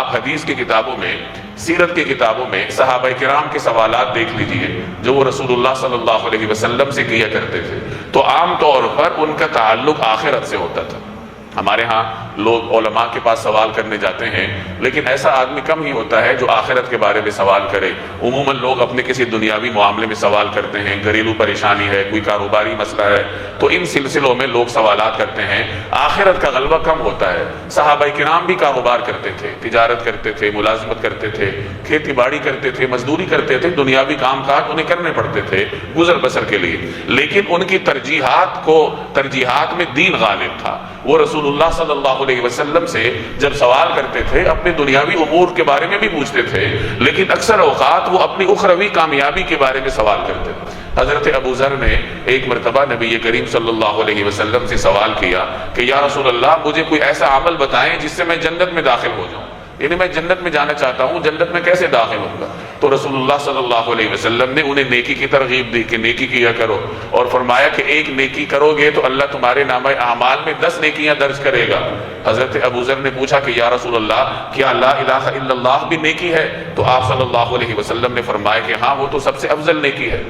آپ حدیث کی کتابوں میں، سیرت کی کتابوں میں صحابہ کرام کے سوالات دیکھ لیجئے جو وہ رسول اللہ صلی اللہ علیہ وسلم سے کیا کرتے تھے، تو عام طور پر ان کا تعلق آخرت سے ہوتا تھا۔ ہمارے ہاں لوگ علماء کے پاس سوال کرنے جاتے ہیں، لیکن ایسا آدمی کم ہی ہوتا ہے جو آخرت کے بارے میں سوال کرے۔ عموماً لوگ اپنے کسی دنیاوی معاملے میں سوال کرتے ہیں، گھریلو پریشانی ہے، کوئی کاروباری مسئلہ ہے، تو ان سلسلوں میں لوگ سوالات کرتے ہیں۔ آخرت کا غلبہ کم ہوتا ہے۔ صحابہ کرام بھی کاروبار کرتے تھے، تجارت کرتے تھے، ملازمت کرتے تھے، کھیتی باڑی کرتے تھے، مزدوری کرتے تھے، دنیاوی کام کاج انہیں کرنے پڑتے تھے گزر بسر کے لیے، لیکن ان کی ترجیحات میں دین غالب تھا۔ وہ رسول اللہ صلی اللہ علیہ وسلم سے جب سوال کرتے تھے اپنے دنیاوی امور کے بارے میں بھی پوچھتے تھے، لیکن اکثر اوقات وہ اپنی اخروی کامیابی کے بارے میں سوال کرتے تھے۔ حضرت ابو ذر نے ایک مرتبہ نبی کریم صلی اللہ علیہ وسلم سے سوال کیا کہ یا رسول اللہ، مجھے کوئی ایسا عمل بتائیں جس سے میں جنت میں داخل ہو جاؤں، یعنی میں جنت میں جانا چاہتا ہوں، جنت میں کیسے داخل ہوں گا؟ تو رسول اللہ صلی اللہ علیہ وسلم نے انہیں نیکی کی ترغیب دی کہ نیکی کیا کرو، اور فرمایا کہ ایک نیکی کرو گے تو اللہ تمہارے نامہ اعمال میں 10 نیکیاں درج کرے گا۔ حضرت ابو ذر نے پوچھا کہ یا رسول اللہ، کیا لا الہ الا اللہ بھی نیکی ہے؟ تو آپ صلی اللہ علیہ وسلم نے فرمایا کہ ہاں، وہ تو سب سے افضل نیکی ہے۔